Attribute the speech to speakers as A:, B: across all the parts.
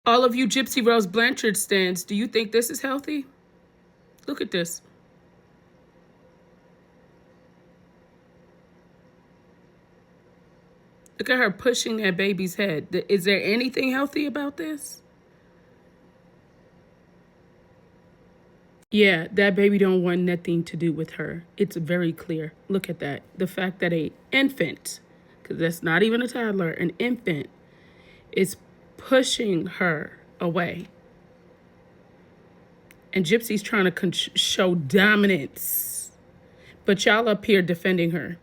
A: All of you Gypsy Rose Blanchard stands, do you think this is healthy? Look at this. Look at her pushing that baby's head. Is there anything healthy about this? Yeah, that baby don't want nothing to do with her. It's very clear. Look at that. The fact that an infant, because that's not even a toddler, an infant is pushing her away. And Gypsy's trying to show dominance. But y'all up here defending her.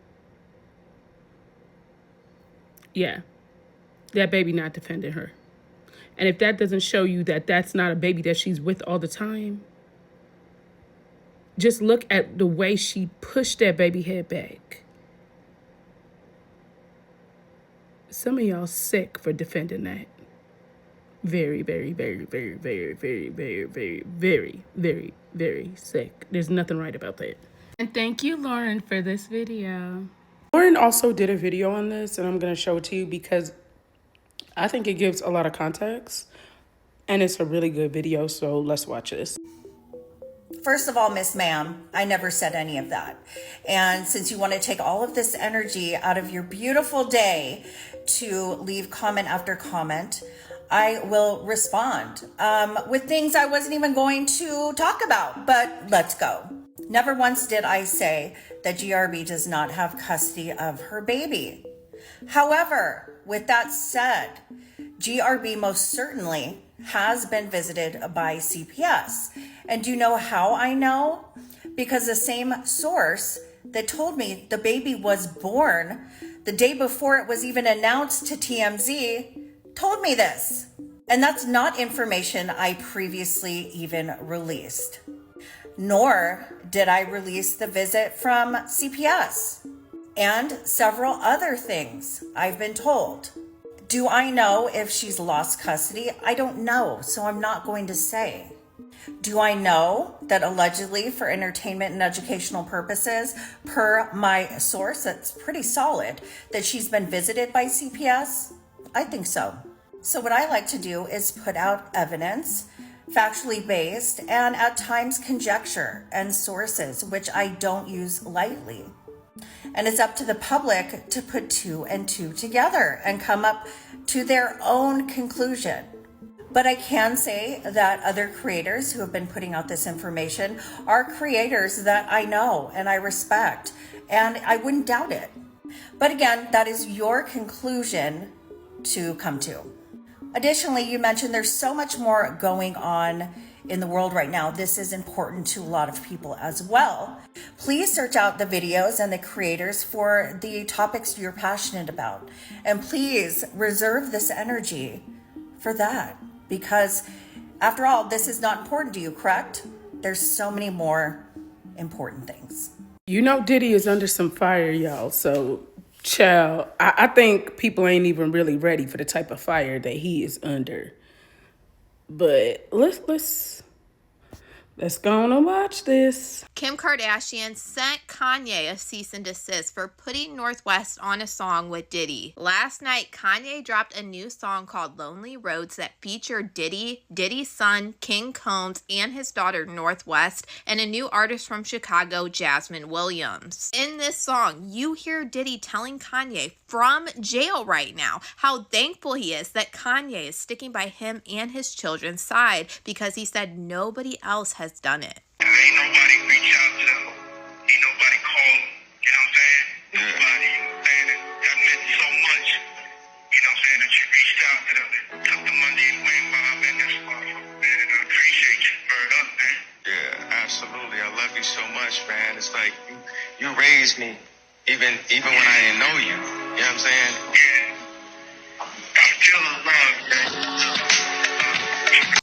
A: Yeah, that baby not defending her. And if that doesn't show you that that's not a baby that she's with all the time, just look at the way she pushed that baby head back. Some of y'all sick for defending that. Very, very, very, very, very, very, very, very, very, very, very sick. There's nothing right about that. And thank you, Lauren, for this video. Lauren also did a video on this, and I'm going to show it to you because I think it gives a lot of context, and it's a really good video, so let's watch this.
B: First of all, Miss Ma'am, I never said any of that. And since you want to take all of this energy out of your beautiful day to leave comment after comment, I will respond with things I wasn't even going to talk about, but let's go. Never once did I say that GRB does not have custody of her baby. However, with that said, GRB most certainly has been visited by CPS. And do you know how I know? Because the same source that told me the baby was born the day before it was even announced to TMZ told me this. And that's not information I previously even released. Nor did I release the visit from CPS and several other things I've been told. Do I know if she's lost custody? I don't know, so I'm not going to say. Do I know that allegedly for entertainment and educational purposes, per my source, that's pretty solid, that she's been visited by CPS? I think so. So what I like to do is put out evidence, factually based, and at times conjecture and sources, which I don't use lightly. And it's up to the public to put two and two together and come up to their own conclusion. But I can say that other creators who have been putting out this information are creators that I know and I respect, and I wouldn't doubt it. But again, that is your conclusion to come to. Additionally, you mentioned there's so much more going on in the world right now. This is important to a lot of people as well. Please search out the videos and the creators for the topics you're passionate about. And please reserve this energy for that. Because after all, this is not important to you, correct? There's so many more important things.
A: You know Diddy is under some fire, y'all. So, child, I think people ain't even really ready for the type of fire that he is under. But let's go on and watch this.
C: Kim Kardashian sent Kanye a cease and desist for putting North West on a song with Diddy. Last night, Kanye dropped a new song called Lonely Roads that featured Diddy, Diddy's son, King Combs, and his daughter, North West, and a new artist from Chicago, Jasmine Williams. In this song, you hear Diddy telling Kanye from jail right now how thankful he is that Kanye is sticking by him and his children's side because he said nobody else has done it.
D: Ain't nobody reach out to them. Ain't nobody call them. You know what I'm saying? Nobody, you know what I'm saying? That meant so much, you know what I'm saying, that you reached out to them and took the money and went by, man. That's awesome, man. And I appreciate you. Word up, man. Yeah, absolutely. I love you so much, man. It's like you raised me even when I didn't know you. You know what I'm saying? Yeah. I'm still alive, man.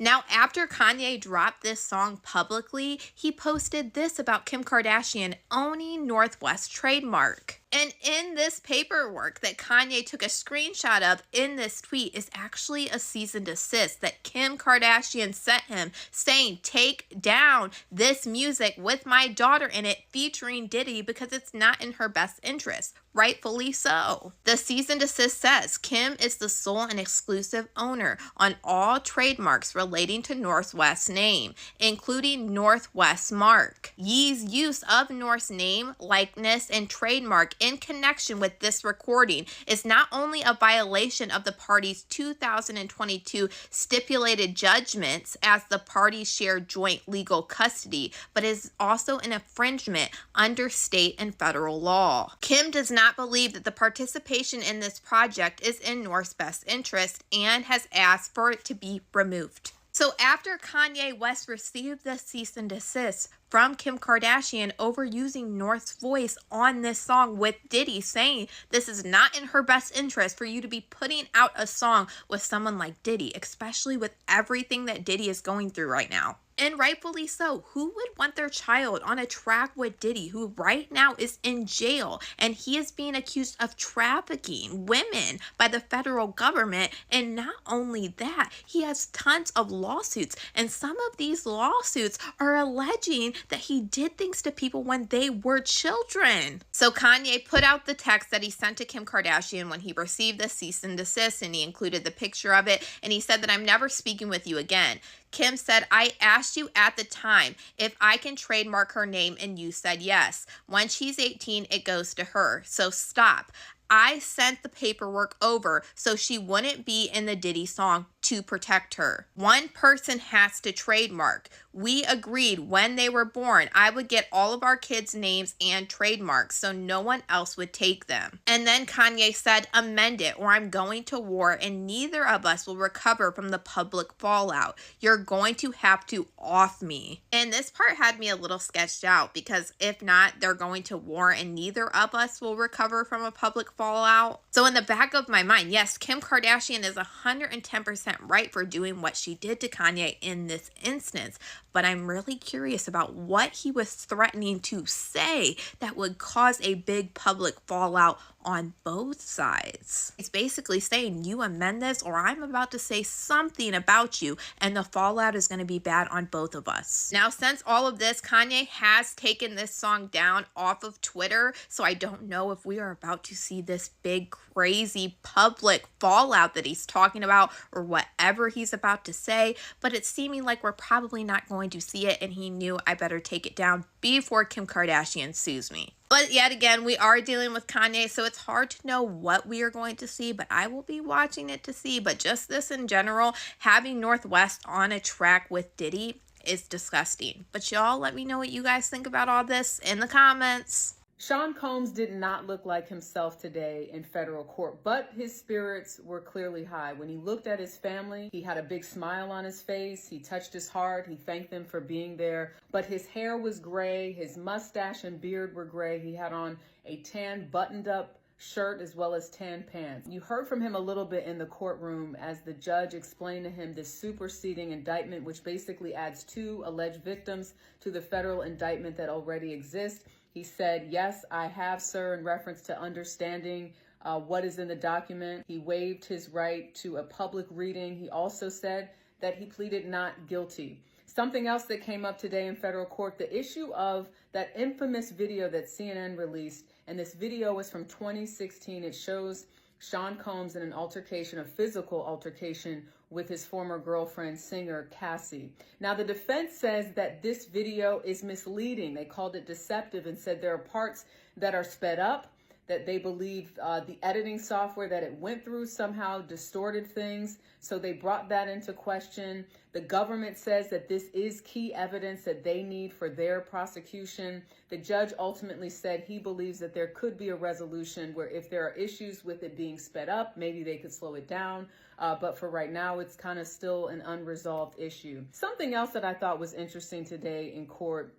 C: Now, after Kanye dropped this song publicly, he posted this about Kim Kardashian owning North West trademark. And in this paperwork that Kanye took a screenshot of in this tweet is actually a cease and desist that Kim Kardashian sent him saying, take down this music with my daughter in it featuring Diddy because it's not in her best interest. Rightfully so. The cease and desist says Kim is the sole and exclusive owner on all trademarks relating to North West's name, including North West mark. Ye's use of North's name, likeness, and trademark in connection with this recording is not only a violation of the parties' 2022 stipulated judgments as the parties share joint legal custody, but is also an infringement under state and federal law. Kim does not believe that the participation in this project is in North's best interest and has asked for it to be removed. So after Kanye West received the cease and desist from Kim Kardashian over using North's voice on this song with Diddy, saying this is not in her best interest for you to be putting out a song with someone like Diddy, especially with everything that Diddy is going through right now. And rightfully so. Who would want their child on a track with Diddy, who right now is in jail, and he is being accused of trafficking women by the federal government? And not only that, he has tons of lawsuits, and some of these lawsuits are alleging that he did things to people when they were children. So Kanye put out the text that he sent to Kim Kardashian when he received the cease and desist, and he included the picture of it, and he said that I'm never speaking with you again. Kim said, I asked you at the time if I can trademark her name and you said yes. When she's 18, it goes to her. So stop. I sent the paperwork over so she wouldn't be in the Diddy song to protect her. One person has to trademark. We agreed when they were born, I would get all of our kids' names and trademarks so no one else would take them. And then Kanye said, amend it or I'm going to war and neither of us will recover from the public fallout. You're going to have to off me. And this part had me a little sketched out because if not, they're going to war and neither of us will recover from a public fallout. So in the back of my mind, yes, Kim Kardashian is 110% right for doing what she did to Kanye in this instance, but I'm really curious about what he was threatening to say that would cause a big public fallout on both sides. He's basically saying, you amend this or I'm about to say something about you and the fallout is going to be bad on both of us. Now, since all of this, Kanye has taken this song down off of Twitter, so I don't know if we are about to see this big, crazy public fallout that he's talking about or whatever he's about to say, but it's seeming like we're probably not going to see it, and he knew I better take it down before Kim Kardashian sues me. But yet again, we are dealing with Kanye, so it's hard to know what we are going to see, but I will be watching it to see. But just this in general, having North West on a track with Diddy is disgusting. But y'all let me know what you guys think about all this in the comments.
E: Sean Combs did not look like himself today in federal court, but his spirits were clearly high. When he looked at his family, he had a big smile on his face. He touched his heart. He thanked them for being there. But his hair was gray. His mustache and beard were gray. He had on a tan buttoned up shirt as well as tan pants. You heard from him a little bit in the courtroom as the judge explained to him this superseding indictment, which basically adds 2 alleged victims to the federal indictment that already exists. He said, yes, I have, sir, in reference to understanding what is in the document. He waived his right to a public reading. He also said that he pleaded not guilty. Something else that came up today in federal court, the issue of that infamous video that CNN released, and this video was from 2016. It shows Sean Combs in an altercation, a physical altercation with his former girlfriend, singer Cassie. Now, the defense says that this video is misleading. They called it deceptive and said there are parts that are sped up, that they believe the editing software that it went through somehow distorted things. So they brought that into question. The government says that this is key evidence that they need for their prosecution. The judge ultimately said he believes that there could be a resolution where if there are issues with it being sped up, maybe they could slow it down. But for right now, it's kind of still an unresolved issue. Something else that I thought was interesting today in court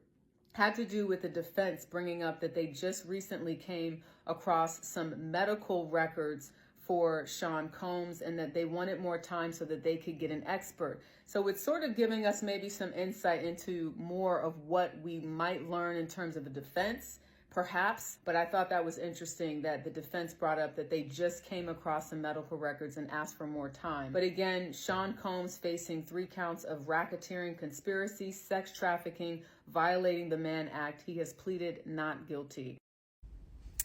E: had to do with the defense bringing up that they just recently came across some medical records for Sean Combs and that they wanted more time so that they could get an expert. So it's sort of giving us maybe some insight into more of what we might learn in terms of the defense, perhaps. But I thought that was interesting that the defense brought up that they just came across some medical records and asked for more time. But again, Sean Combs facing 3 counts of racketeering, conspiracy, sex trafficking, violating the Mann Act. He has pleaded not guilty.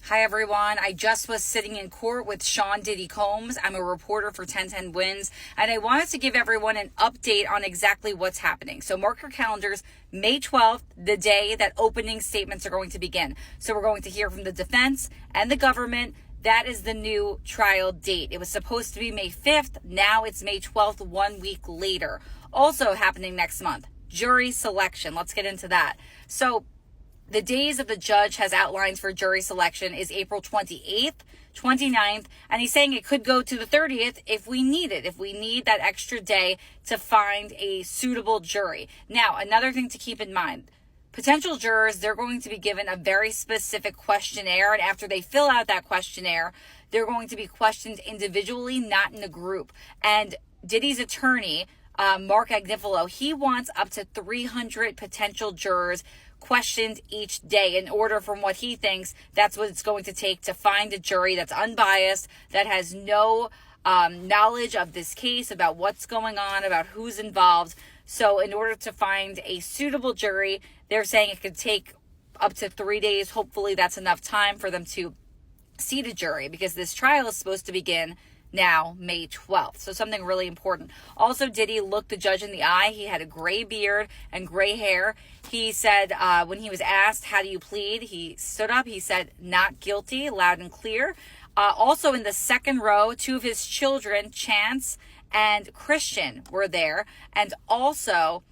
F: Hi, everyone. I just was sitting in court with Sean Diddy Combs. I'm a reporter for 1010 Wins, and I wanted to give everyone an update on exactly what's happening. So mark your calendars, May 12th, the day that opening statements are going to begin. So we're going to hear from the defense and the government. That is the new trial date. It was supposed to be May 5th. Now it's May 12th, 1 week later. Also happening next month, jury selection. Let's get into that. So the days that the judge has outlined for jury selection is April 28th, 29th, and he's saying it could go to the 30th if we need it, if we need that extra day to find a suitable jury. Now, another thing to keep in mind, potential jurors, they're going to be given a very specific questionnaire, and after they fill out that questionnaire, they're going to be questioned individually, not in a group. And Diddy's attorney, Mark Agnifilo, he wants up to 300 potential jurors questioned each day in order, from what he thinks, that's what it's going to take to find a jury that's unbiased, that has no knowledge of this case, about what's going on, about who's involved. So in order to find a suitable jury, they're saying it could take up to 3 days. Hopefully that's enough time for them to seat a jury, because this trial is supposed to begin now, May 12th. So something really important. Also, Diddy looked the judge in the eye. He had a gray beard and gray hair. He said, when he was asked, how do you plead? He stood up. He said, not guilty, loud and clear. Also in the second row, two of his children, Chance and Christian, were there. And also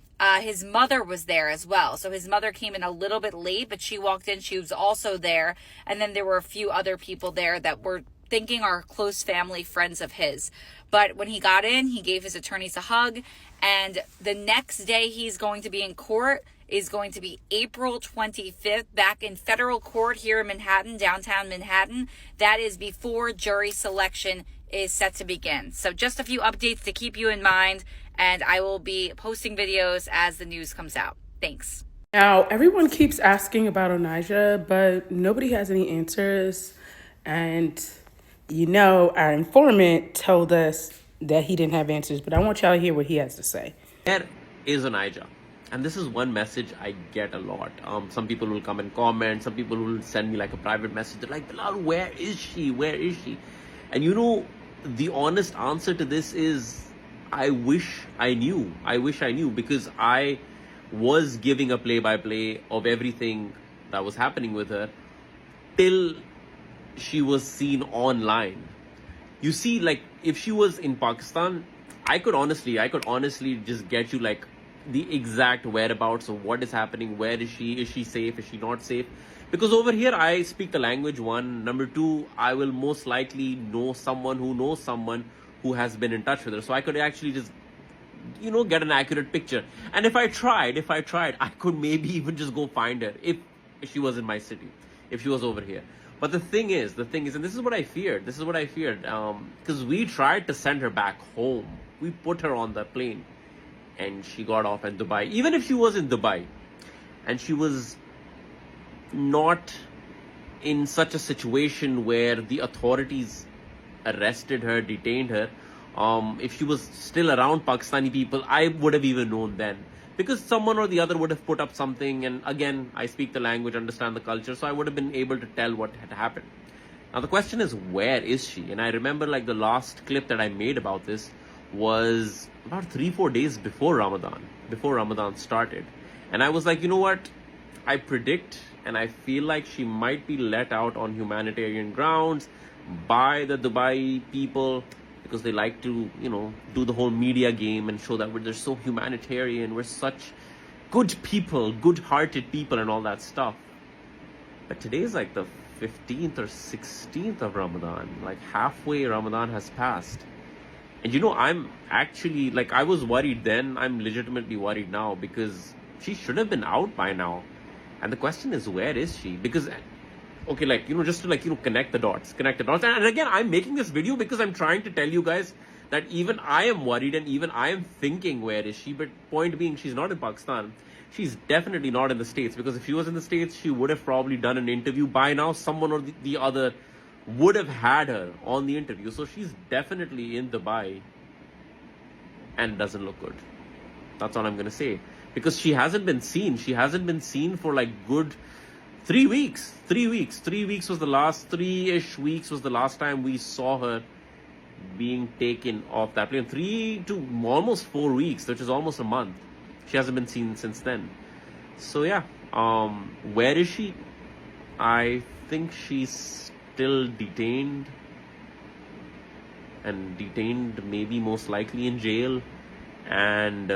F: his mother was there as well. So his mother came in a little bit late, but she walked in. She was also there. And then there were a few other people there that were thinking are close family friends of his. But when he got in, he gave his attorneys a hug. And the next day he's going to be in court is going to be April 25th, back in federal court here in Manhattan, downtown Manhattan. That is before jury selection is set to begin. So just a few updates to keep you in mind, and I will be posting videos as the news comes out. Thanks.
A: Now, everyone keeps asking about Onijah, but nobody has any answers. And, you know, our informant told us that he didn't have answers, but I want y'all to hear what he has to say.
G: Where is Onijah? And this is one message I get a lot. Some people will come and comment. Some people will send me like a private message. They're like, Bilal, where is she? Where is she? And you know, the honest answer to this is, I wish I knew. I wish I knew, because I was giving a play-by-play of everything that was happening with her till she was seen online. You see, like, if she was in Pakistan, I could honestly just get you like the exact whereabouts of what is happening. Where is she safe, is she not safe? Because over here I speak the language, one. Number two, I will most likely know someone who knows someone who has been in touch with her, so I could actually just, you know, get an accurate picture. And if I tried, I could maybe even just go find her if she was in my city, if she was over here. But the thing is, and this is what I feared, because we tried to send her back home. We put her on the plane and she got off in Dubai. Even if she was in Dubai and she was not in such a situation where the authorities arrested her, detained her, if she was still around Pakistani people, I would have even known then. Because someone or the other would have put up something, and again, I speak the language, understand the culture, so I would have been able to tell what had happened. Now the question is, where is she? And I remember like the last clip that I made about this was about 3-4 days before Ramadan started. And I was like, you know what? I predict and I feel like she might be let out on humanitarian grounds by the Dubai people, because they like to, you know, do the whole media game and show that they're so humanitarian, we're such good people, good-hearted people and all that stuff. But today is like the 15th or 16th of Ramadan, like halfway Ramadan has passed. And you know, I'm actually, like, I was worried then, I'm legitimately worried now, because she should have been out by now. And the question is, where is she? Because, okay, like, you know, just to, like, you know, connect the dots. And again, I'm making this video because I'm trying to tell you guys that even I am worried and even I am thinking, where is she? But point being, she's not in Pakistan. She's definitely not in the States, because if she was in the States, she would have probably done an interview by now. Someone or the other would have had her on the interview. So she's definitely in Dubai, and it doesn't look good. That's all I'm going to say. Because she hasn't been seen. She hasn't been seen for like good 3 weeks. 3 weeks. 3 weeks was the last, 3-ish weeks was the last time we saw her being taken off that plane. 3 to almost 4 weeks, which is almost a month. She hasn't been seen since then. So yeah, where is she? I think she's still detained, and detained maybe most likely in jail. And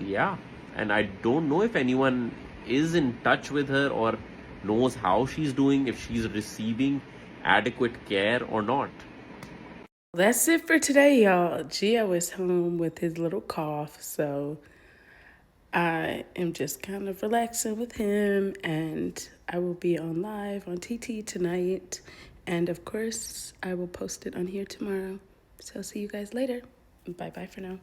G: yeah, and I don't know if anyone is in touch with her or knows how she's doing, if she's receiving adequate care or not.
A: That's it for today, y'all. Gio is home with his little cough, so I am just kind of relaxing with him, and I will be on live on TT tonight. And of course, I will post it on here tomorrow. So see you guys later. Bye-bye for now.